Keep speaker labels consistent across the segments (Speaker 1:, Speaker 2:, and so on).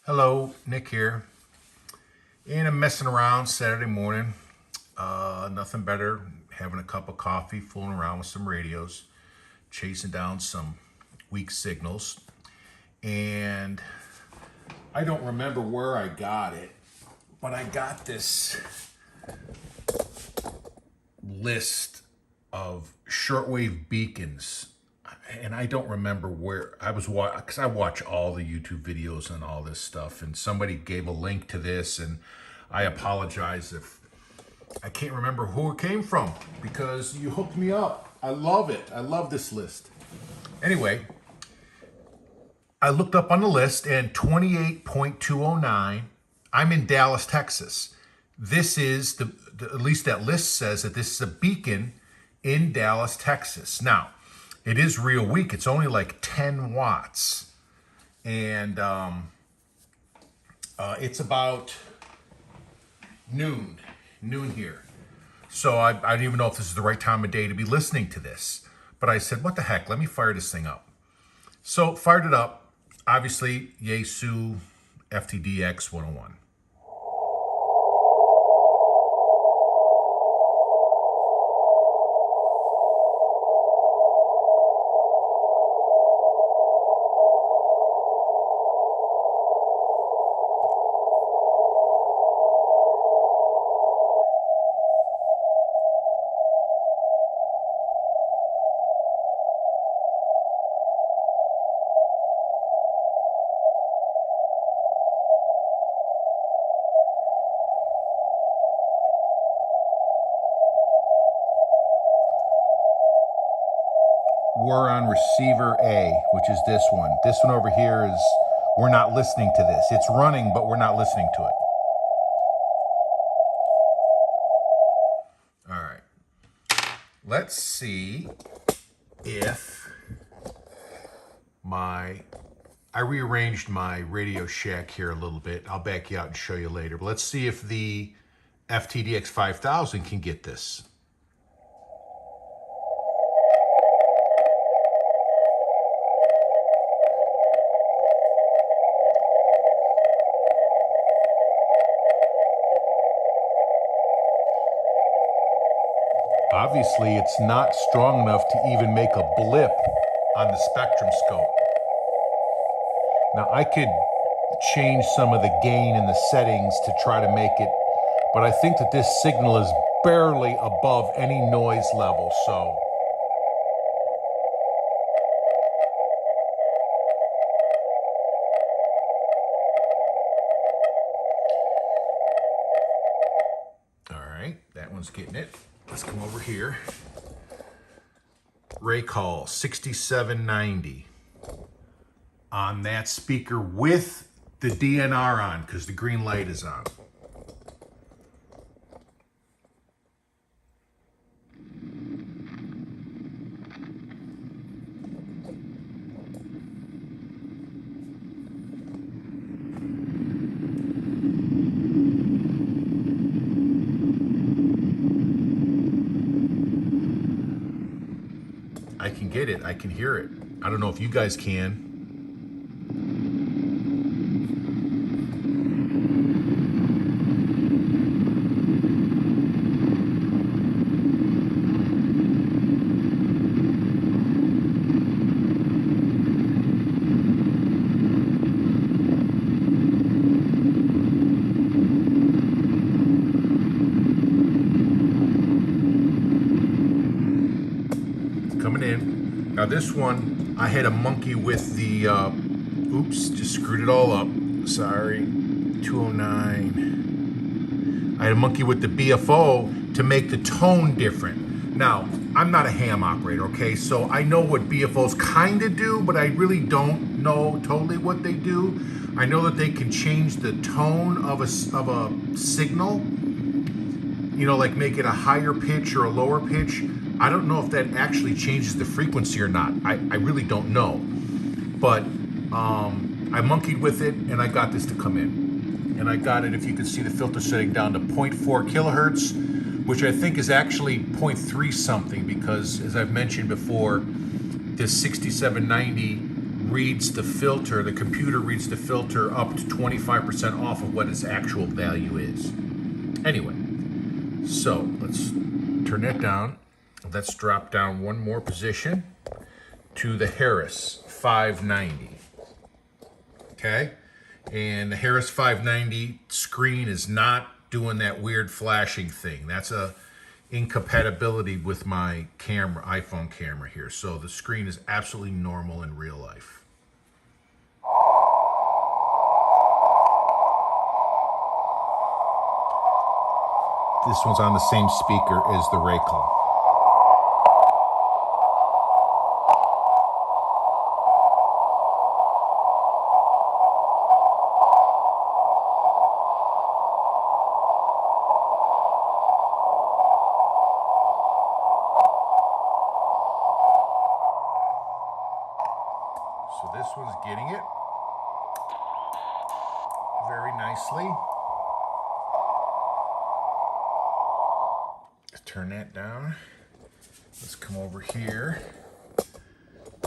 Speaker 1: Hello, Nick here. And I'm messing around Saturday morning. Nothing better, having a cup of coffee, fooling around with some radios, chasing down some weak signals. And I don't remember where I got it, but I got this list of shortwave beacons. And I don't remember where I was watching, because I watch all the YouTube videos and all this stuff. And somebody gave a link to this, and I apologize if I can't remember who it came from, because you hooked me up. I love it. I love this list. Anyway, I looked up on the list, and 28.209, I'm in Dallas, Texas. This is, at least that list says that this is a beacon in Dallas, Texas. Now, it is real weak. It's only like 10 watts. And it's about noon here. So I don't even know if this is the right time of day to be listening to this. But I said, what the heck? Let me fire this thing up. So fired it up. Obviously, Yaesu FTDX 101. We're on receiver A, which is this one. This one over here is, we're not listening to this. It's running, but we're not listening to it. All right. Let's see if I rearranged my Radio Shack here a little bit. I'll back you out and show you later. But let's see if the FTDX 5000 can get this. Obviously, it's not strong enough to even make a blip on the spectrum scope. Now, I could change some of the gain in the settings to try to make it, but I think that this signal is barely above any noise level, so. All right, that one's getting it. Let's come over here. Ray call 6790 on that speaker with the DNR on, because the green light is on. I can get it. I can hear it. I don't know if you guys can. Coming in. Now this one, I had a monkey with the, oops, just screwed it all up. Sorry, 209. I had a monkey with the BFO to make the tone different. Now, I'm not a ham operator, okay? So I know what BFOs kind of do, but I really don't know totally what they do. I know that they can change the tone of a signal, you know, like make it a higher pitch or a lower pitch. I don't know if that actually changes the frequency or not. I really don't know. But I monkeyed with it, and I got this to come in. And I got it, if you can see the filter setting, down to 0.4 kilohertz, which I think is actually 0.3 something, because as I've mentioned before, this 6790 reads the filter, the computer reads the filter up to 25% off of what its actual value is. Anyway, so let's turn that down. Let's drop down one more position to the Harris 590. Okay? And the Harris 590 screen is not doing that weird flashing thing. That's a incompatibility with my camera, iPhone camera here. So the screen is absolutely normal in real life. This one's on the same speaker as the Raycall. So this one's getting it very nicely. Turn that down. Let's come over here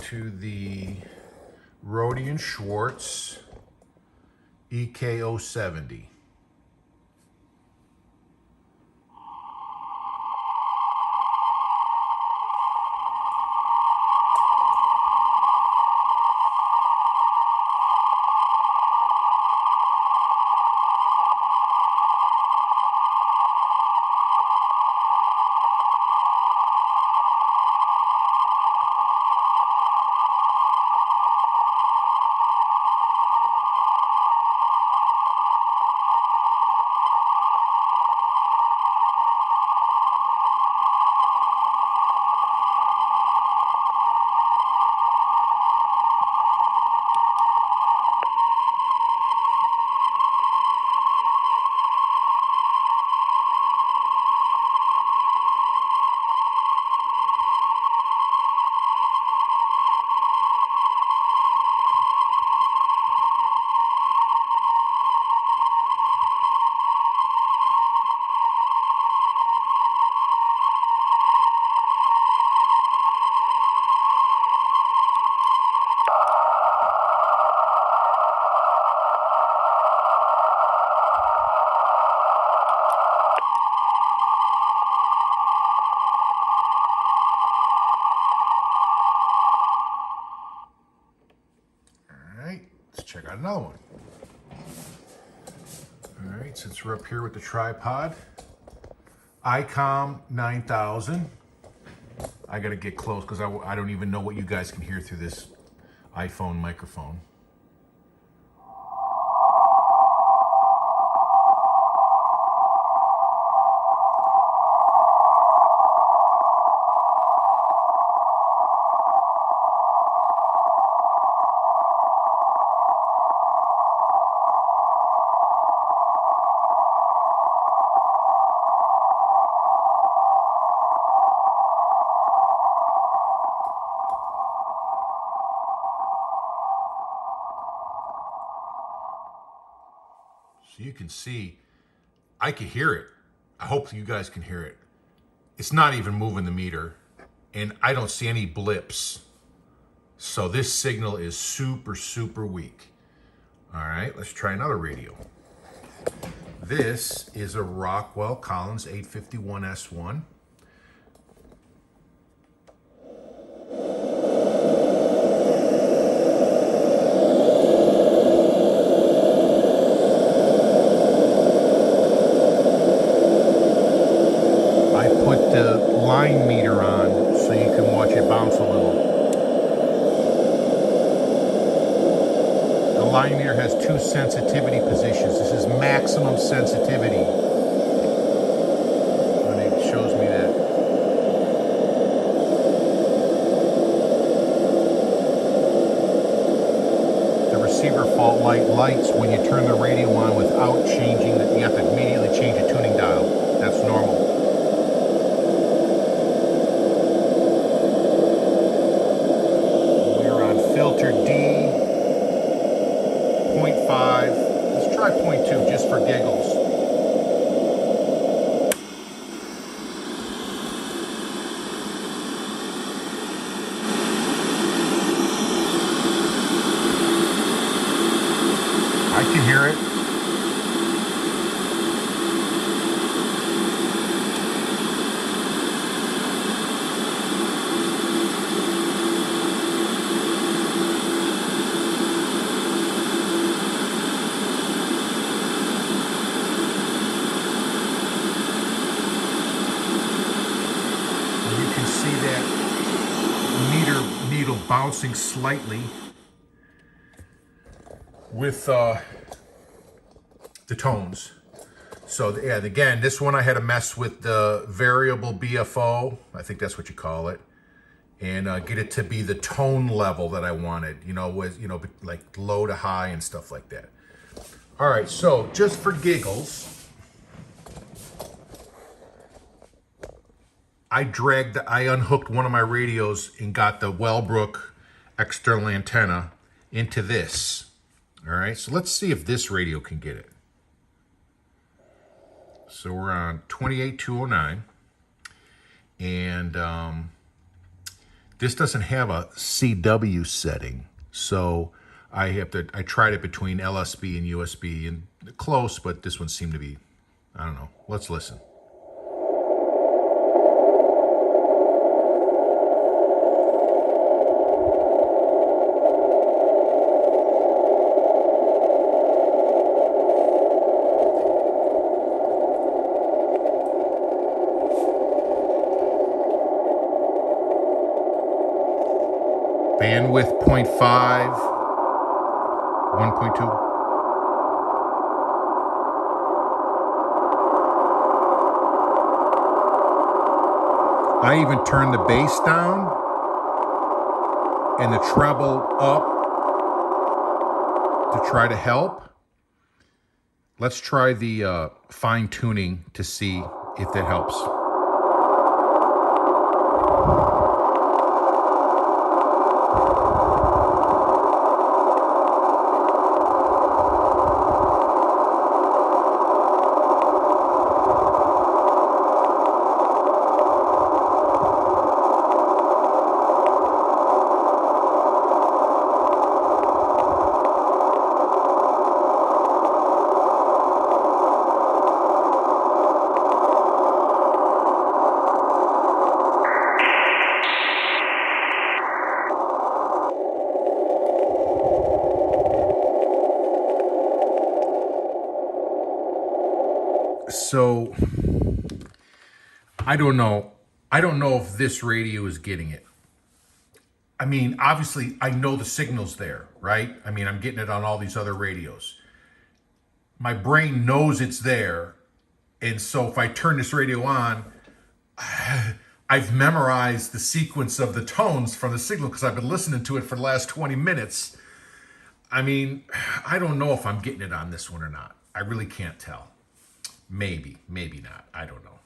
Speaker 1: to the Rode & Schwartz EK070. Check out another one. All right, since we're up here with the tripod, ICOM 9000. I gotta get close because I don't even know what you guys can hear through this iPhone microphone. So you can see, I can hear it. I hope you guys can hear it. It's not even moving the meter, and I don't see any blips. So this signal is super, super weak. All right, let's try another radio. This is a Rockwell Collins 851S1. Line meter on so you can watch it bounce a little. The line meter has two sensitivity positions. This is maximum sensitivity. And it shows me that. The receiver fault light lights when you turn the radio on without changing you have to immediately change the tuning dial. That's normal. Filter D, 0.5, let's try 0.2 just for giggles. I can hear it. And you can see that needle bouncing slightly with the tones. So yeah, again, this one I had to mess with the variable BFO, I think that's what you call it, and get it to be the tone level that I wanted, with, like low to high and stuff like that. All right, so just for giggles, I unhooked one of my radios and got the Wellbrook external antenna into this. All right, so let's see if this radio can get it. So we're on 28209, and this doesn't have a CW setting, so I tried it between LSB and USB, and close, but this one seemed to be, I don't know. Let's listen. Bandwidth 0.5, 1.2. I even turned the bass down and the treble up to try to help. Let's try the fine tuning to see if that helps. So I don't know. I don't know if this radio is getting it. I mean, obviously, I know the signal's there, right? I mean, I'm getting it on all these other radios. My brain knows it's there. And so if I turn this radio on, I've memorized the sequence of the tones from the signal because I've been listening to it for the last 20 minutes. I mean, I don't know if I'm getting it on this one or not. I really can't tell. Maybe, maybe not. I don't know.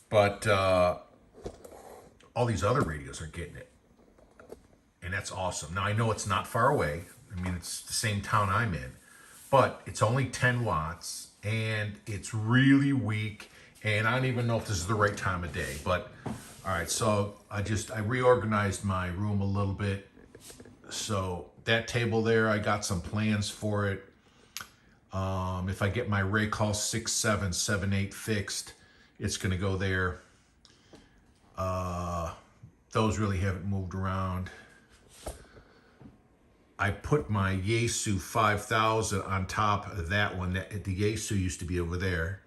Speaker 1: But all these other radios are getting it. And that's awesome. Now, I know it's not far away. I mean, it's the same town I'm in. But it's only 10 watts. And it's really weak. And I don't even know if this is the right time of day. But, all right, so I reorganized my room a little bit. So that table there, I got some plans for it. If I get my Raycall 6778 fixed, it's going to go there. Those really haven't moved around. I put my Yaesu 5000 on top of that one. The Yaesu used to be over there.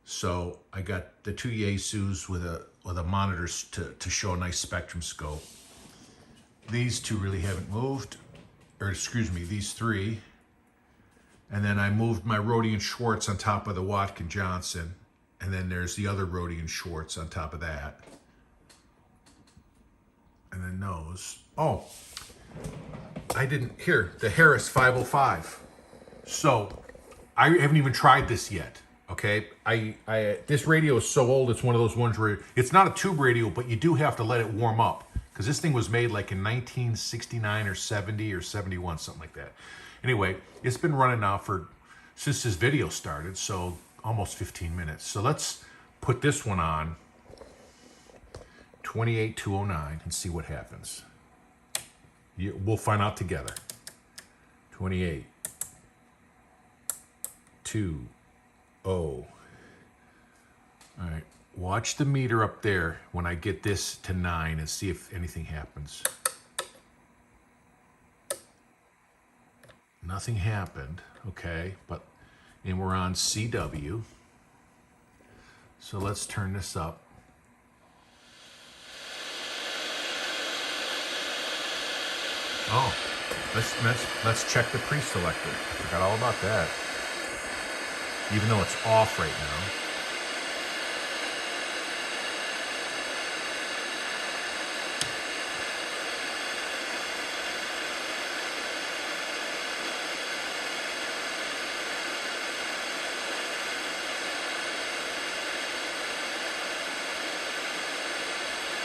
Speaker 1: So I got the two Yaesus with a monitor to show a nice spectrum scope. These two really haven't moved. Or excuse me, these three. And then I moved my Rodian Schwartz on top of the Watkin Johnson. And then there's the other Rodian Schwartz on top of that. And then those. Oh, I didn't, here, the Harris 505. So I haven't even tried this yet, okay? This radio is so old, it's one of those ones where it's not a tube radio, but you do have to let it warm up. Because this thing was made like in 1969 or 70 or 71, something like that. Anyway, it's been running now since this video started, so almost 15 minutes. So let's put this one on 28209 and see what happens. We'll find out together. 28. All right, watch the meter up there when I get this to 9 and see if anything happens. Nothing happened, okay, and we're on CW. So let's turn this up. Oh, let's check the pre-selector. I forgot all about that. Even though it's off right now.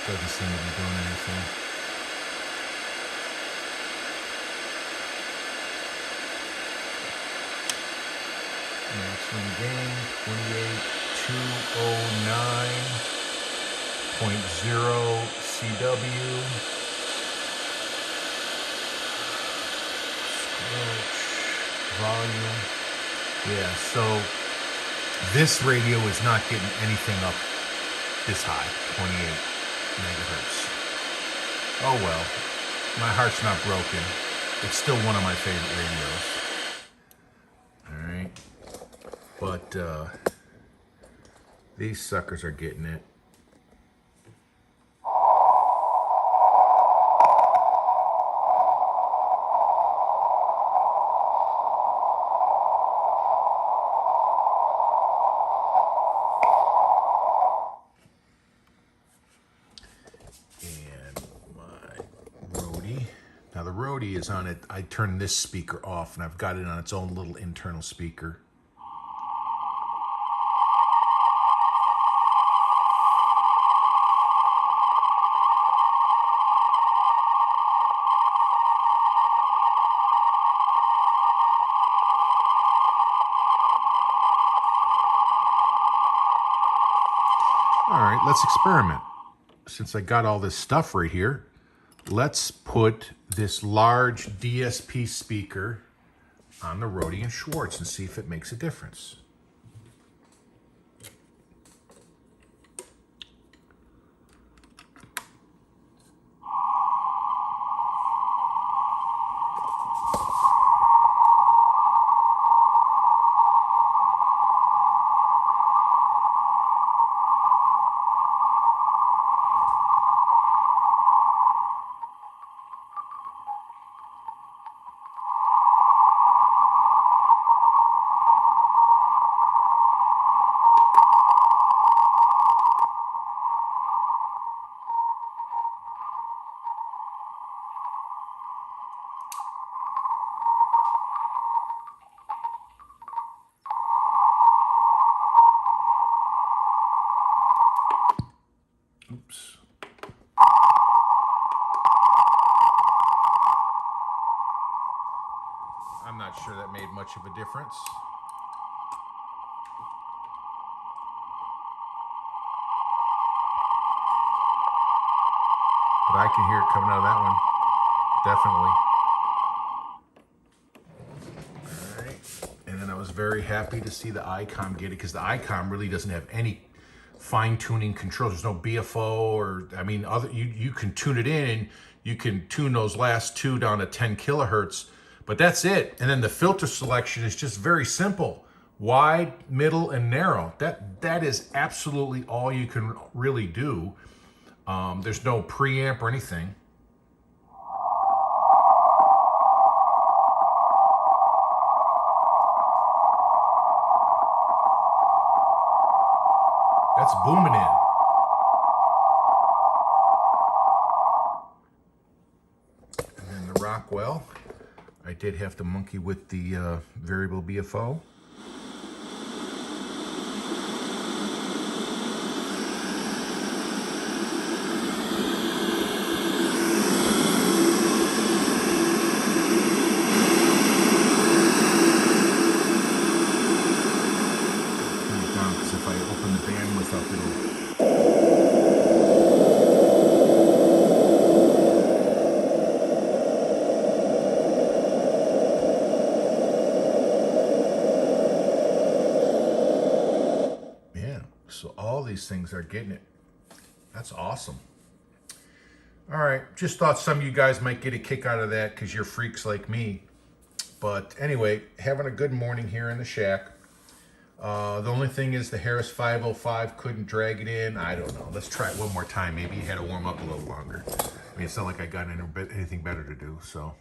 Speaker 1: Doesn't seem to be doing anything. Maximum gain 28209.0 CW. Volume. Yeah, so this radio is not getting anything up this high, 28 megahertz. Oh well, my heart's not broken. It's still one of my favorite radios. All right, but these suckers are getting it. Now the Rode is on it. I turned this speaker off and I've got it on its own little internal speaker. All right, let's experiment. Since I got all this stuff right here, let's put this large DSP speaker on the Rode and Schwartz and see if it makes a difference. Oops. I'm not sure that made much of a difference. But I can hear it coming out of that one. Definitely. All right. And then I was very happy to see the ICOM get it, because the ICOM really doesn't have any fine-tuning controls. There's no BFO or, I mean, you can tune it in and you can tune those last two down to 10 kilohertz, but that's it. And then the filter selection is just very simple: wide, middle, and narrow. That is absolutely all you can really do. There's no preamp or anything. That's booming in. And then the Rockwell, I did have to monkey with the variable BFO. So all these things are getting it. That's awesome. All right, just thought some of you guys might get a kick out of that because you're freaks like me. But anyway, having a good morning here in the shack. The only thing is the Harris 505 couldn't drag it in. I don't know. Let's try it one more time. Maybe you had to warm up a little longer. I mean, it's not like I got anything better to do, so.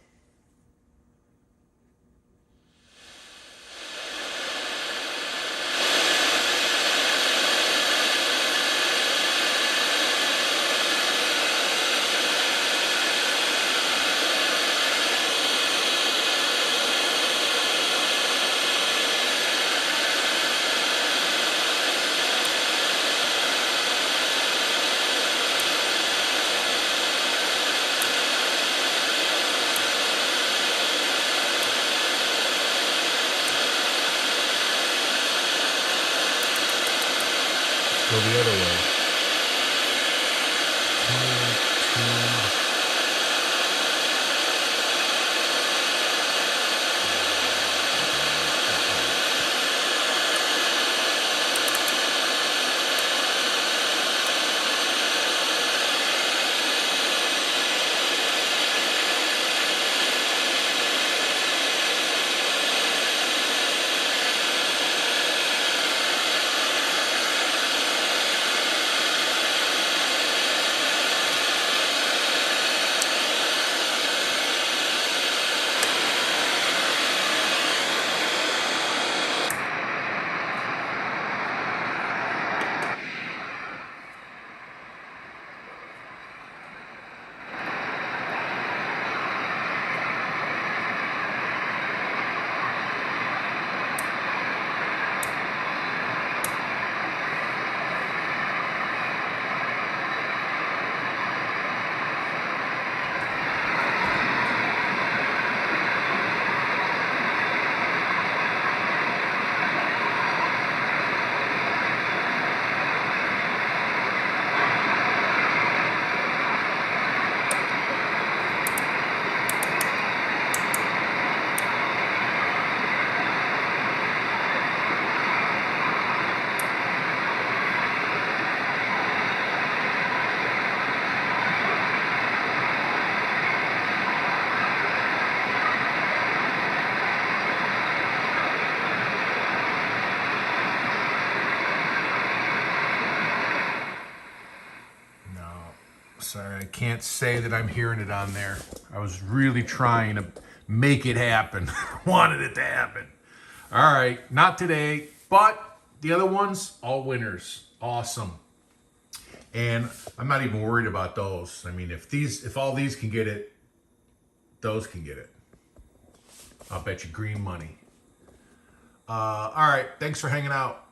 Speaker 1: Go the other way. 22. Sorry, I can't say that I'm hearing it on there. I was really trying to make it happen. Wanted it to happen. All right, not today, but the other ones, all winners. Awesome. And I'm not even worried about those. I mean, if all these can get it, those can get it. I'll bet you green money. All right, thanks for hanging out.